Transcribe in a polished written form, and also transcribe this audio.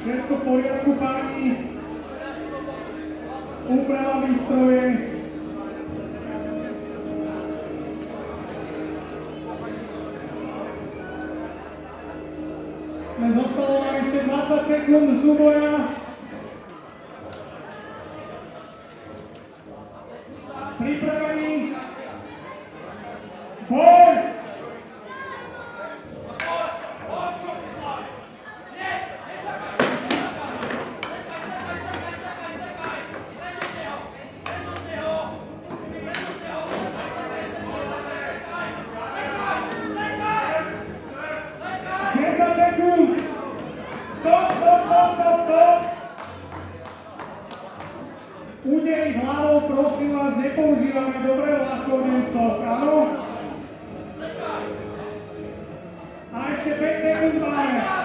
Všetko v poriadku, páni. Úprava výstroje. Zostalo nám ešte 20 sekúnd do súboja. Pripravení. Boj! Údery hlavou, prosím vás, nepoužívame dobré ľahkovenstvo, áno? A ešte 5 sekúnd máme.